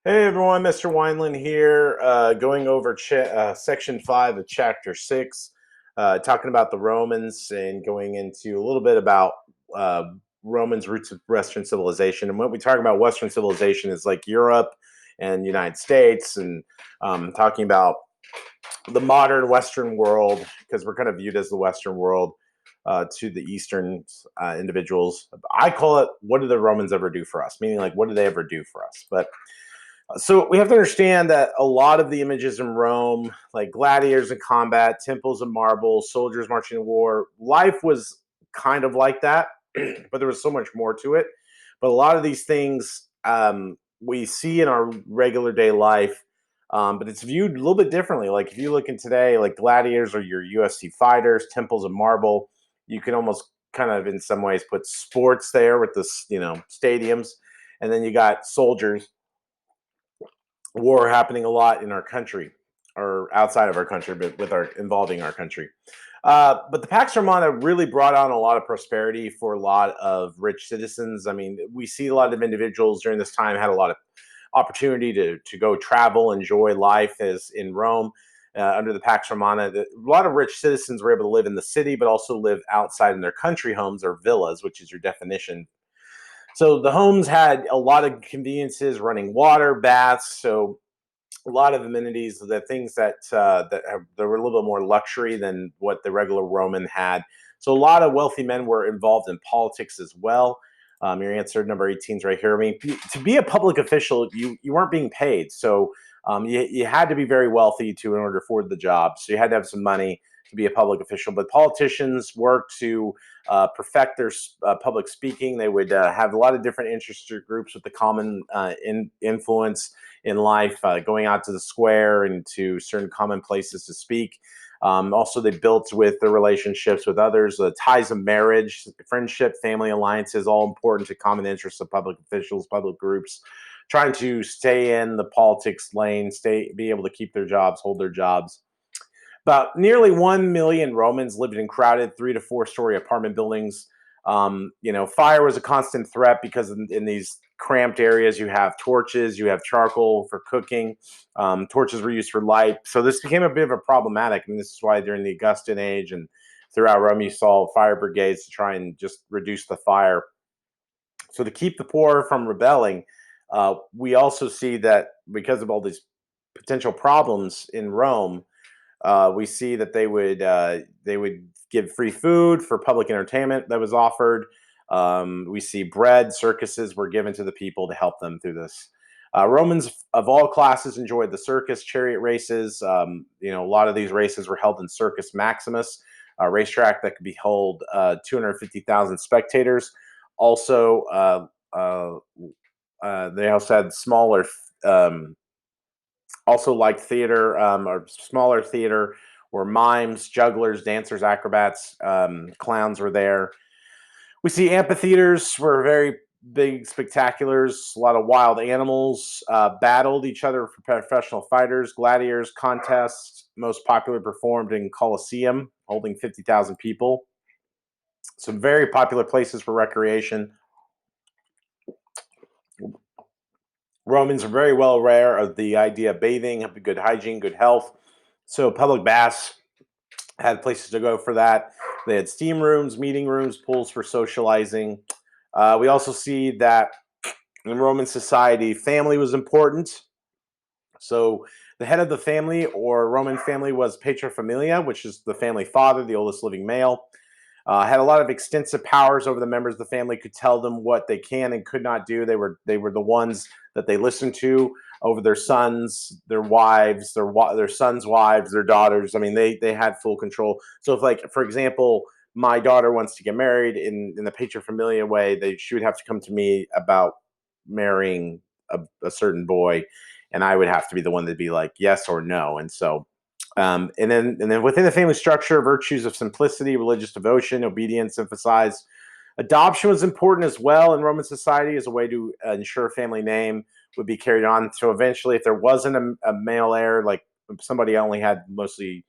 Hey everyone, Mr. Wineland here, going over section 5 of chapter 6, talking about the Romans and going into a little bit about uh, Romans' roots of Western civilization. And when we talk about Western civilization, is like Europe and United States, and talking about the modern Western world, because we're kind of viewed as the Western world to the Eastern individuals. I call it, what did the Romans ever do for us? Meaning, like, what did they ever do for us? But so we have to understand that a lot of the images in Rome, like gladiators in combat, temples of marble, soldiers marching in war, life was kind of like that, but there was so much more to it. But a lot of these things we see in our regular day life, but it's viewed a little bit differently. Like if you look in today, like gladiators are your UFC fighters, temples of marble. You can almost kind of, in some ways, put sports there with this, stadiums, and then you got soldiers, war happening a lot in our country or outside of our country, but with our involving our country. But the Pax Romana really brought on a lot of prosperity for a lot of rich citizens. I mean, we see a lot of individuals during this time had a lot of opportunity to go travel, enjoy life as in Rome. Under the Pax Romana, a lot of rich citizens were able to live in the city, but also live outside in their country homes or villas, which is your definition. So the homes had a lot of conveniences, running water, baths, so a lot of amenities, the things that were a little bit more luxury than what the regular Roman had. So a lot of wealthy men were involved in politics as well. Your answer number 18 is right here. I mean, to be a public official, you weren't being paid, so you had to be very wealthy in order to afford the job. So you had to have some money to be a public official. But politicians worked to perfect their public speaking. They would have a lot of different interest groups with the common influence in life, going out to the square and to certain common places to speak. Also, they built with their relationships with others, the ties of marriage, friendship, family alliances, all important to common interests of public officials, public groups, trying to stay in the politics lane, be able to keep their jobs, hold their jobs. About nearly 1 million Romans lived in crowded 3 to 4 story apartment buildings. Fire was a constant threat because in these cramped areas, you have torches, you have charcoal for cooking. Torches were used for light. So this became a bit of a problematic. I mean, this is why during the Augustan age and throughout Rome, you saw fire brigades to try and just reduce the fire. So to keep the poor from rebelling, we also see that because of all these potential problems in Rome, we see that they would give free food for public entertainment that was offered. We see bread, circuses were given to the people to help them through this. Romans of all classes enjoyed the circus, chariot races. A lot of these races were held in Circus Maximus, a racetrack that could be hold 250,000 spectators. Also, they also had smaller um, also like theater, or smaller theater, where mimes, jugglers, dancers, acrobats, clowns were there. We see amphitheaters were very big spectaculars. A lot of wild animals battled each other for professional fighters. Gladiators contests, most popular, performed in Colosseum, holding 50,000 people. Some very popular places for recreation. Romans are very well aware of the idea of bathing, of good hygiene, good health. So public baths had places to go for that. They had steam rooms, meeting rooms, pools for socializing. We also see that in Roman society, family was important. So the head of the family or Roman family was pater familia, which is the family father, the oldest living male. Had a lot of extensive powers over the members of the family, could tell them what they can and could not do. They were the ones that they listened to over their sons, their wives, their sons' wives, their daughters. I mean, they had full control. So if, like, for example, my daughter wants to get married in the paterfamilias way, she would have to come to me about marrying a certain boy, and I would have to be the one to be like yes or no. And so and then within the family structure, virtues of simplicity, religious devotion, obedience emphasized. Adoption was important as well in Roman society as a way to ensure family name would be carried on. So eventually, if there wasn't a male heir, like somebody only had mostly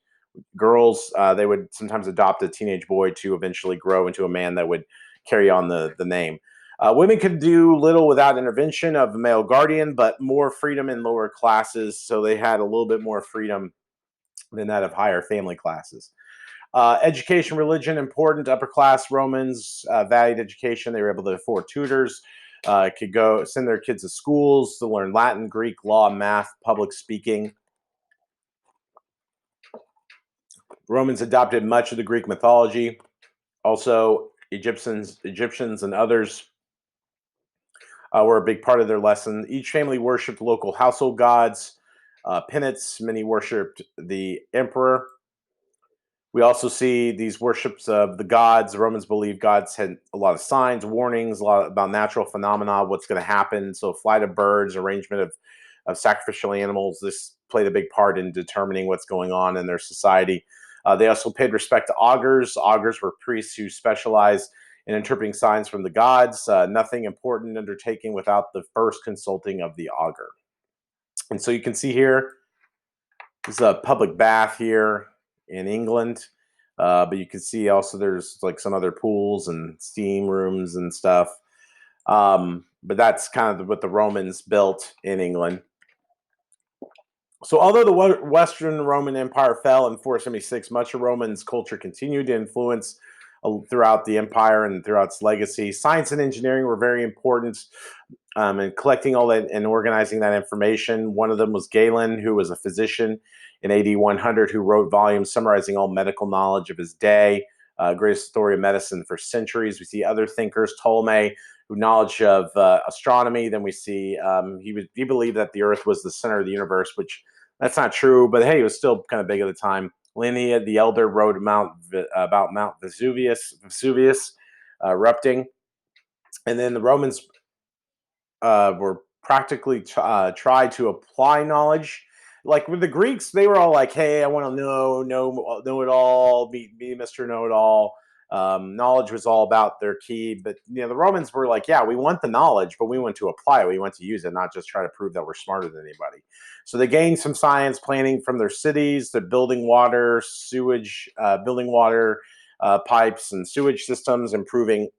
girls, they would sometimes adopt a teenage boy to eventually grow into a man that would carry on the name. Women could do little without intervention of a male guardian, but more freedom in lower classes, so they had a little bit more freedom than that of higher family classes. Education, religion, important. Upper class Romans valued education. They were able to afford tutors, could go send their kids to schools to learn Latin, Greek, law, math, public speaking. Romans adopted much of the Greek mythology. Also, Egyptians, and others were a big part of their lesson. Each family worshipped local household gods, penates. Many worshipped the emperor. We also see these worships of the gods. The Romans believed gods had a lot of signs, warnings, a lot about natural phenomena, what's going to happen. So, flight of birds, arrangement of sacrificial animals. This played a big part in determining what's going on in their society. They also paid respect to augurs. Augurs were priests who specialized in interpreting signs from the gods. Nothing important undertaking without the first consulting of the augur. And so you can see here, this is a public bath here in England. But you can see also there's like some other pools and steam rooms and stuff. But that's kind of what the Romans built in England. So, although the Western Roman Empire fell in 476, much of Roman's culture continued to influence throughout the empire and throughout its legacy. Science and engineering were very important and collecting all that and organizing that information. One of them was Galen, who was a physician in AD 100, who wrote volumes summarizing all medical knowledge of his day, greatest story of medicine for centuries. We see other thinkers, Ptolemy, who knowledge of astronomy. Then we see he believed that the Earth was the center of the universe, which that's not true, but hey, it was still kind of big at the time. Linnea the Elder wrote about Mount Vesuvius erupting, and then the Romans were practically tried to apply knowledge. Like with the Greeks, they were all like, "Hey, I want to know it all, be Mister Know It All." Knowledge was all about their key, but the Romans were like, "Yeah, we want the knowledge, but we want to apply it. We want to use it, not just try to prove that we're smarter than anybody." So they gained some science planning from their cities. They're building water, sewage, building water pipes and sewage systems, improving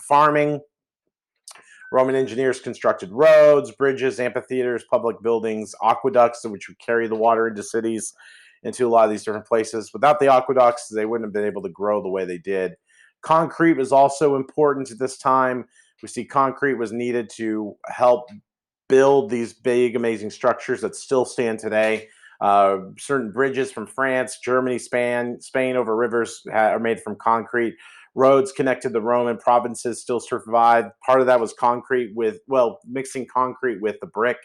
farming. Roman engineers constructed roads, bridges, amphitheaters, public buildings, aqueducts, which would carry the water into cities, into a lot of these different places. Without the aqueducts, they wouldn't have been able to grow the way they did. Concrete was also important at this time. We see concrete was needed to help build these big, amazing structures that still stand today. Certain bridges from France, Germany, Spain over rivers are made from concrete. Roads connected the Roman provinces still survived. Part of that was concrete mixing concrete with the brick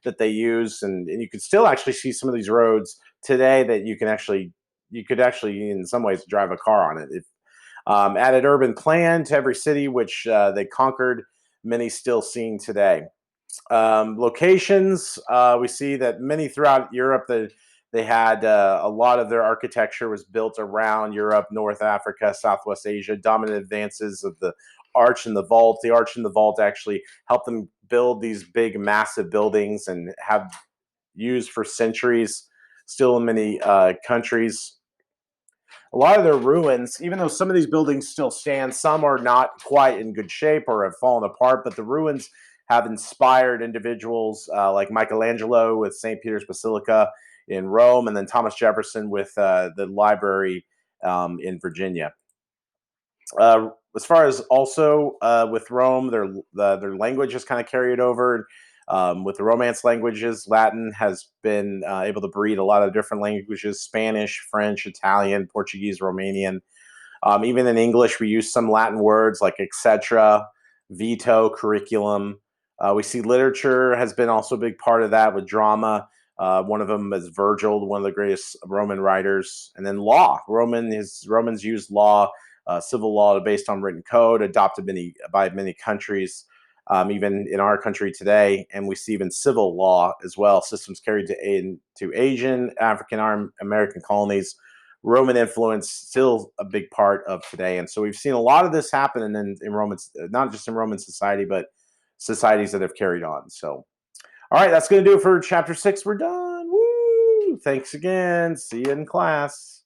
that they use. And you can still actually see some of these roads today that you could actually, in some ways, drive a car on it. Added urban plan to every city, which they conquered, many still seen today. Locations, we see that many throughout Europe, they had a lot of their architecture was built around Europe, North Africa, Southwest Asia. Dominant advances of the arch and the vault. The arch and the vault actually helped them build these big, massive buildings and have used for centuries, still in many countries. A lot of their ruins, even though some of these buildings still stand, some are not quite in good shape or have fallen apart, but the ruins have inspired individuals like Michelangelo with St. Peter's Basilica in Rome, and then Thomas Jefferson with the library in Virginia. As far as also with Rome, their language has kind of carried over. With the Romance languages, Latin has been able to breed a lot of different languages: Spanish, French, Italian, Portuguese, Romanian. Even in English, we use some Latin words like etc., veto, curriculum. We see literature has been also a big part of that with drama. One of them is Virgil, one of the greatest Roman writers, and then law. Romans used law, civil law based on written code, adopted by many countries, even in our country today. And we see even civil law as well, systems carried to Asian, African American colonies. Roman influence still a big part of today, and so we've seen a lot of this happen in Romans, not just in Roman society, but societies that have carried on. So, all right, that's going to do it for chapter 6. We're done. Woo! Thanks again. See you in class.